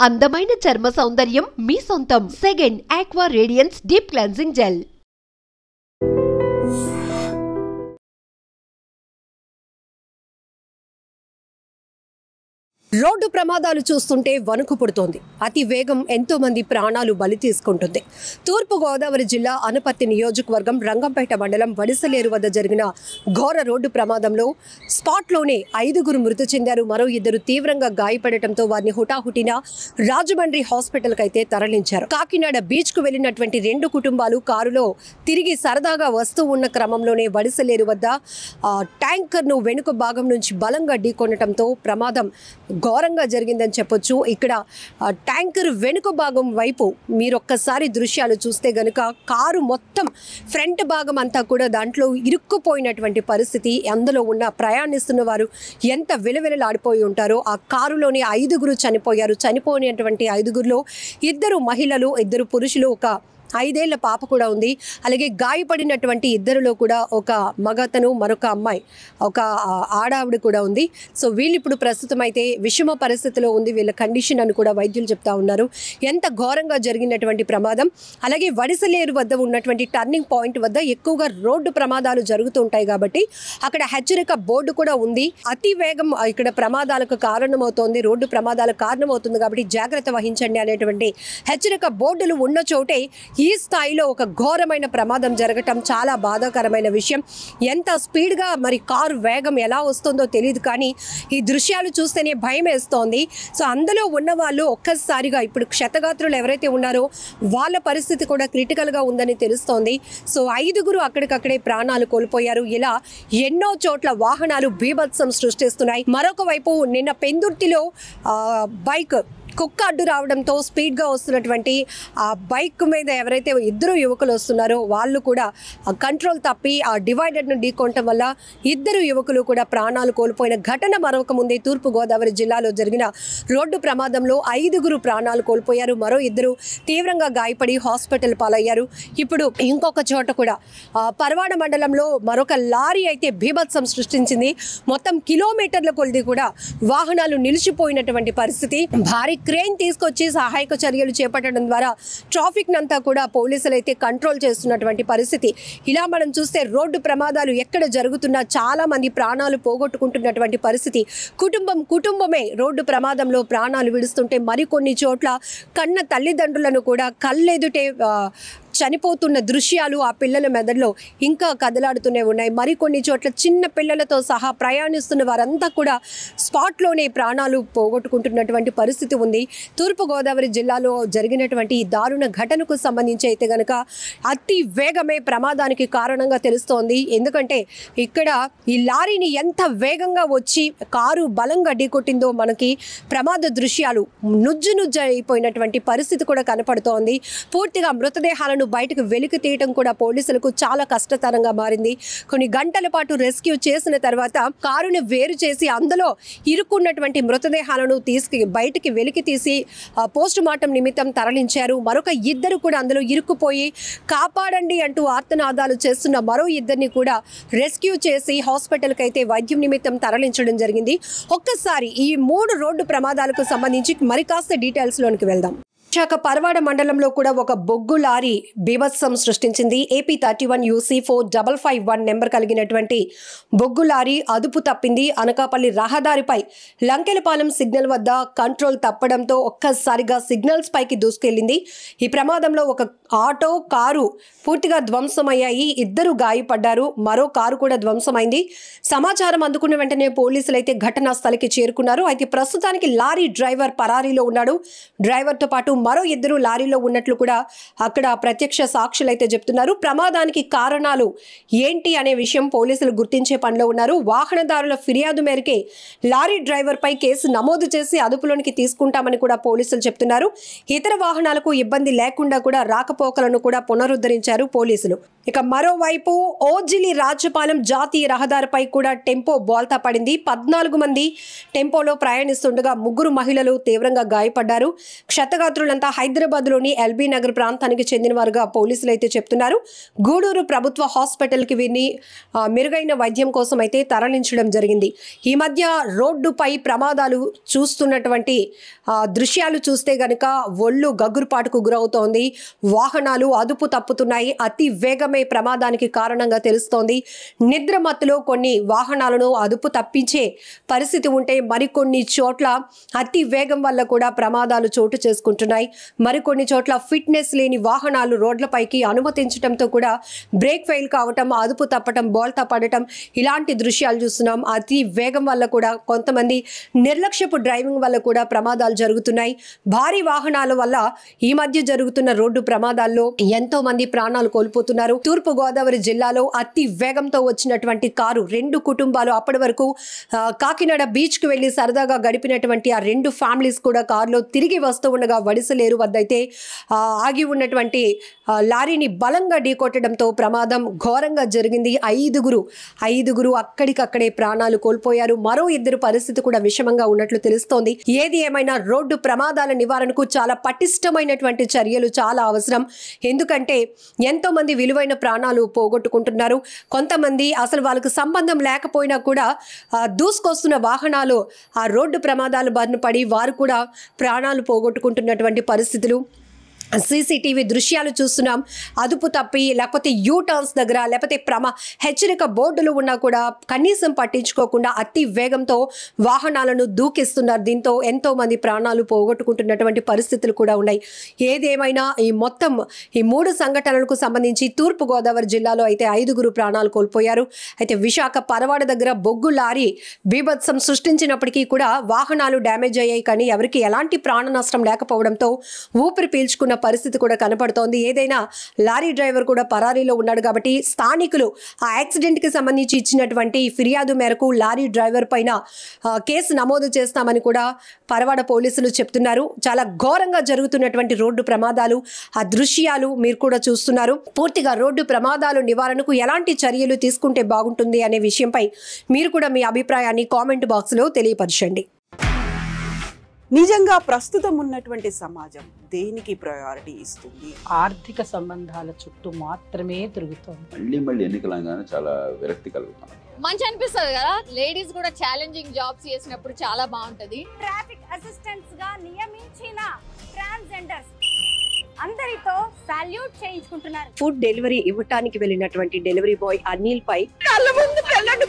అందమైన చర్మ సౌందర్యం మీ సొంతం. Second aqua radiance deep cleansing gel. Road ప్రమాదాలు చూస్తుంటే వణుకు పుడుతోంది. అతి వేగం ఎంతో మంది ప్రాణాలు బలి తీసుకుంటుంది. తూర్పు గోదావరి జిల్లా అనపర్తి నియోజకవర్గం రంగంపేట మండలం వడిసలేరు వద్ద జరిగిన ఘోర రోడ్డు ప్రమాదంలో స్పాట్లోనే 5 మృతి చెందారు. మరో 2 తీవ్రంగా గాయపడటంతో వారిని హుటాహుటిన రాజమండ్రి హాస్పిటల్కి అయితే తరలించారు. కాకినాడ బీచ్కు వెళ్లినటువంటి 2 కుటుంబాలు కారులో తిరిగి సరదాగా వస్తూ ఉన్న క్రమంలోనే వడిసలేరు వద్ద ట్యాంకర్ను వెనుక భాగం నుంచి బలంగా ఢీకొనటంతో ప్రమాదం ఘోరంగా జరిగిందని చెప్పొచ్చు. ఇక్కడ ట్యాంకర్ వెనుక భాగం వైపు మీరు ఒక్కసారి దృశ్యాలు చూస్తే గనుక కారు మొత్తం ఫ్రంట్ భాగం అంతా కూడా దాంట్లో ఇరుక్కుపోయినటువంటి పరిస్థితి. అందులో ఉన్న ప్రయాణిస్తున్న వారు ఎంత విలవిలలాడిపోయి ఉంటారో. ఆ కారులోని 5 చనిపోయారు. చనిపోయినటువంటి 5లో 2 మహిళలు, 2 పురుషులు, ఒక 5 ఏళ్ల పాప కూడా ఉంది. అలాగే గాయపడినటువంటి 2లో కూడా ఒక మగతను, మరొక అమ్మాయి, ఒక ఆడావిడ కూడా ఉంది. సో వీళ్ళు ఇప్పుడు ప్రస్తుతం అయితే విషమ పరిస్థితిలో ఉంది వీళ్ళ కండిషన్ అని కూడా వైద్యులు చెప్తా ఉన్నారు. ఎంత ఘోరంగా జరిగినటువంటి ప్రమాదం. అలాగే వడిసలేరు వద్ద ఉన్నటువంటి టర్నింగ్ పాయింట్ వద్ద ఎక్కువగా రోడ్డు ప్రమాదాలు జరుగుతూ ఉంటాయి కాబట్టి అక్కడ హెచ్చరిక బోర్డు కూడా ఉంది. అతి వేగం ఇక్కడ ప్రమాదాలకు కారణమవుతోంది, రోడ్డు ప్రమాదాలకు కారణమవుతుంది కాబట్టి జాగ్రత్త వహించండి అనేటువంటి హెచ్చరిక బోర్డులు ఉన్న చోటే ఈ స్థాయిలో ఒక ఘోరమైన ప్రమాదం జరగటం చాలా బాధాకరమైన విషయం. ఎంత స్పీడ్గా మరి కారు వేగం ఎలా వస్తుందో తెలియదు, కానీ ఈ దృశ్యాలు చూస్తేనే భయం వేస్తోంది. సో అందులో ఉన్న వాళ్ళు ఒక్కసారిగా ఇప్పుడు క్షతగాత్రులు ఎవరైతే ఉన్నారో వాళ్ళ పరిస్థితి కూడా క్రిటికల్గా ఉందని తెలుస్తోంది. సో 5 అక్కడికక్కడే ప్రాణాలు కోల్పోయారు. ఇలా ఎన్నో చోట్ల వాహనాలు బీభత్సం సృష్టిస్తున్నాయి. మరొక వైపు నిన్న పెందుర్తిలో బైక్ కుక్క అడ్డు రావడంతో స్పీడ్గా వస్తున్నటువంటి ఆ బైక్ మీద ఎవరైతే 2 యువకులు వస్తున్నారో వాళ్ళు కూడా కంట్రోల్ తప్పి ఆ డివైడర్ను ఢీకొనటం వల్ల 2 యువకులు కూడా ప్రాణాలు కోల్పోయిన ఘటన మరొక ముందే తూర్పు గోదావరి జిల్లాలో జరిగిన రోడ్డు ప్రమాదంలో 5 ప్రాణాలు కోల్పోయారు. మరో 2 తీవ్రంగా గాయపడి హాస్పిటల్ పాలయ్యారు. ఇప్పుడు ఇంకొక చోట కూడా పరవాడ మండలంలో మరొక లారీ అయితే బీభత్సం సృష్టించింది. మొత్తం కిలోమీటర్ల కొలది కూడా వాహనాలు నిలిచిపోయినటువంటి పరిస్థితి. భారీ క్రేన్ తీసుకొచ్చి సహాయక చర్యలు చేపట్టడం ద్వారా ట్రాఫిక్ నంతా కూడా పోలీసులు అయితే కంట్రోల్ చేస్తున్నటువంటి పరిస్థితి. ఇలా మనం చూస్తే రోడ్డు ప్రమాదాలు ఎక్కడ జరుగుతున్నా చాలా మంది ప్రాణాలు పోగొట్టుకుంటున్నటువంటి పరిస్థితి. కుటుంబమే రోడ్డు ప్రమాదంలో ప్రాణాలు విడుస్తుంటే మరికొన్ని చోట్ల కన్న తల్లిదండ్రులను కూడా కళ్ళెదుటే చనిపోతున్న దృశ్యాలు ఆ పిల్లల మెదడులో ఇంకా కదలాడుతూనే ఉన్నాయి. మరికొన్ని చోట్ల చిన్న పిల్లలతో సహా ప్రయాణిస్తున్న వారంతా కూడా స్పాట్లోనే ప్రాణాలు పోగొట్టుకుంటున్నటువంటి పరిస్థితి ఉంది. తూర్పుగోదావరి జిల్లాలో జరిగినటువంటి ఈ దారుణ ఘటనకు సంబంధించి అయితే కనుక అతి వేగమే ప్రమాదానికి కారణంగా తెలుస్తోంది. ఎందుకంటే ఇక్కడ ఈ లారీని ఎంత వేగంగా వచ్చి కారు బలంగా ఢీకొట్టిందో మనకి ప్రమాద దృశ్యాలు నుజ్జు అయిపోయినటువంటి పరిస్థితి కూడా కనపడుతోంది. పూర్తిగా మృతదేహాలను బయటకు వెలికి తీయడం కూడా పోలీసులకు చాలా కష్టతరంగా మారింది. కొన్ని గంటల పాటు రెస్క్యూ చేసిన తర్వాత కారుని వేరు చేసి అందులో ఇరుక్కున్నటువంటి మృతదేహాలను బయటికి వెలికి తీసి పోస్ట్ మార్టం నిమిత్తం తరలించారు. మరొక 2 కూడా అందులో ఇరుక్కుపోయి కాపాడండి అంటూ ఆర్తనాదాలు చేస్తున్న మరో 2ని కూడా రెస్క్యూ చేసి హాస్పిటల్కి అయితే వైద్యం నిమిత్తం తరలించడం జరిగింది. ఒక్కసారి ఈ 3 రోడ్డు ప్రమాదాలకు సంబంధించి మరి కాస్త డీటెయిల్స్లోనికి వెళ్దాం. విశాఖ పరవాడ మండలంలో కూడా ఒక బొగ్గు లారీ బీభత్సం సృష్టించింది. AP 31 UC 4551 నెంబర్ కలిగినటువంటి బొగ్గు లారీ అదుపు తప్పింది. అనకాపల్లి రహదారిపై లంకెలపాలెం సిగ్నల్ వద్ద కంట్రోల్ తప్పడంతో ఒక్కసారిగా సిగ్నల్స్ పైకి దూసుకెళ్లింది. ఈ ప్రమాదంలో ఒక ఆటో, కారు పూర్తిగా ధ్వంసమయ్యాయి. 2 గాయపడ్డారు. మరో కారు కూడా ధ్వంసమైంది. సమాచారం అందుకున్న వెంటనే పోలీసులు అయితే ఘటనా స్థలికి చేరుకున్నారు. అయితే ప్రస్తుతానికి లారీ డ్రైవర్ పరారీలో ఉన్నాడు. డ్రైవర్తో పాటు మరో 2 లారీలో ఉన్నట్లు కూడా అక్కడ ప్రత్యక్ష సాక్షులు అయితే చెప్తున్నారు. ప్రమాదానికి కారణాలు ఏంటి అనే విషయం పోలీసులు గుర్తించే పనిలో ఉన్నారు. వాహనదారుల ఫిర్యాదు మేరకే లారీ డ్రైవర్ పై కేసు నమోదు చేసి అదుపులోనికి తీసుకుంటామని కూడా పోలీసులు చెప్తున్నారు. ఇతర వాహనాలకు ఇబ్బంది లేకుండా కూడా రాకపోకలను కూడా పునరుద్ధరించారు పోలీసులు. ఇక మరోవైపు ఓజిలి రాజపాలెం జాతీయ రహదారిపై కూడా టెంపో బోల్తా పడింది. 14 మంది టెంపోలో ప్రయాణిస్తుండగా 3 మహిళలు తీవ్రంగా గాయపడ్డారు. క్షతగాత్రులు బాధితులంతా హైదరాబాద్లోని ఎల్బీ నగర్ ప్రాంతానికి చెందిన వారుగా పోలీసులు అయితే చెప్తున్నారు. గూడూరు ప్రభుత్వ హాస్పిటల్కి వీరిని మెరుగైన వైద్యం కోసం అయితే తరలించడం జరిగింది. ఈ మధ్య రోడ్డుపై ప్రమాదాలు చూస్తున్నటువంటి దృశ్యాలు చూస్తే గనుక ఒళ్ళు గగ్గురుపాటుకు గురవుతోంది. వాహనాలు అదుపు తప్పుతున్నాయి. అతి వేగమే ప్రమాదానికి కారణంగా తెలుస్తోంది. నిద్ర మత్తులో కొన్ని వాహనాలను అదుపు తప్పించే పరిస్థితి ఉంటే మరికొన్ని చోట్ల అతి వేగం వల్ల కూడా ప్రమాదాలు చోటు చేసుకుంటున్నాయి. మరికొన్ని చోట్ల ఫిట్నెస్ లేని వాహనాలు రోడ్లపైకి అనుమతించడంతో కూడా బ్రేక్ ఫెయిల్ కావటం, అదుపు తప్పటం, బోల్తా పడటం ఇలాంటి దృశ్యాలు చూస్తున్నాం. అతి వేగం వల్ల కూడా కొంతమంది నిర్లక్ష్యపు డ్రైవింగ్ వల్ల కూడా ప్రమాదాలు జరుగుతున్నాయి. భారీ వాహనాల వల్ల ఈ మధ్య జరుగుతున్న రోడ్డు ప్రమాదాల్లో ఎంతో మంది ప్రాణాలు కోల్పోతున్నారు. తూర్పు గోదావరి జిల్లాలో అతి వేగంతో వచ్చినటువంటి కారు 2 కుటుంబాలు అప్పటి వరకు కాకినాడ బీచ్ కు వెళ్లి సరదాగా గడిపినటువంటి ఆ 2 ఫ్యామిలీస్ కూడా కారులో తిరిగి వస్తూ ఉండగా వడిసలేరు వద్ద అయితే ఆగి ఉన్నటువంటి లారీని బలంగా ఢీకొట్టడంతో ప్రమాదం ఘోరంగా జరిగింది. ఐదుగురు అక్కడికక్కడే ప్రాణాలు కోల్పోయారు. మరో 2 పరిస్థితి కూడా విషమంగా ఉన్నట్లు తెలుస్తోంది. ఏది ఏమైనా రోడ్డు ప్రమాదాల నివారణకు చాలా పటిష్టమైనటువంటి చర్యలు చాలా అవసరం. ఎందుకంటే ఎంతో మంది విలువైన ప్రాణాలు పోగొట్టుకుంటున్నారు. కొంతమంది అసలు వాళ్ళకు సంబంధం లేకపోయినా కూడా దూసుకొస్తున్న వాహనాలు ఆ రోడ్డు ప్రమాదాలు బారిన పడి వారు కూడా ప్రాణాలు పోగొట్టుకుంటున్నటువంటి పరిస్థితులు సీసీటీవీ దృశ్యాలు చూస్తున్నాం. అదుపు తప్పి లేకపోతే యూ టర్న్స్ దగ్గర లేకపోతే హెచ్చరిక బోర్డులు ఉన్నా కూడా కనీసం పట్టించుకోకుండా అతి వేగంతో వాహనాలను దూకిస్తున్నారు. దీంతో ఎంతో మంది ప్రాణాలు పోగొట్టుకుంటున్నటువంటి పరిస్థితులు కూడా ఉన్నాయి. ఏదేమైనా ఈ 3 సంఘటనలకు సంబంధించి తూర్పు గోదావరి జిల్లాలో అయితే 5 ప్రాణాలు కోల్పోయారు. అయితే విశాఖ పరవాడ దగ్గర బొగ్గు లారీ బీభత్సం సృష్టించినప్పటికీ కూడా వాహనాలు డ్యామేజ్ అయ్యాయి, కానీ ఎవరికి ఎలాంటి ప్రాణ నష్టం లేకపోవడంతో ఊపిరి పీల్చుకున్న పరిస్థితి కూడా కనపడుతోంది. ఏదైనా లారీ డ్రైవర్ కూడా పరారీలో ఉన్నాడు కాబట్టి స్థానికులు ఆ యాక్సిడెంట్ కి సంబంధించి ఇచ్చినటువంటి ఫిర్యాదు మేరకు లారీ డ్రైవర్ పైన కేసు నమోదు చేస్తామని కూడా పరవాడ పోలీసులు చెప్తున్నారు. చాలా ఘోరంగా జరుగుతున్నటువంటి రోడ్డు ప్రమాదాలు ఆ దృశ్యాలు మీరు కూడా చూస్తున్నారు. పూర్తిగా రోడ్డు ప్రమాదాలు నివారణకు ఎలాంటి చర్యలు తీసుకుంటే బాగుంటుంది అనే విషయంపై మీరు కూడా మీ అభిప్రాయాన్ని కామెంట్ బాక్స్ లో తెలియపరచండి. నిజంగా ప్రస్తుతం ఉన్నటువంటి సమాజం దేనికి ప్రయారిటీ ఇస్తుంది? ఆర్థిక సంబంధాల చుట్టూ మాత్రమే తిరుగుతుంది. మళ్ళీ ఎన్నికలంగానే చాలా విరక్తి కలుగుతాం. మంచి అనిపిస్తుంది కదా, లేడీస్ కూడా ఛాలెంజింగ్ జాబ్స్ చేసినప్పుడు చాలా బాగుంటది. ట్రాఫిక్ అసిస్టెంట్స్ గా నియమించిన ట్రాన్స్జెండర్స్ అందరితో సాల్యూట్ చేయించుకుంటున్నారు. ఫుడ్ డెలివరీ ఇవ్వటానికి వెళ్ళినటువంటి డెలివరీ బాయ్ అనిల్ పై కళ్ళ ముందు పెళ్ళండి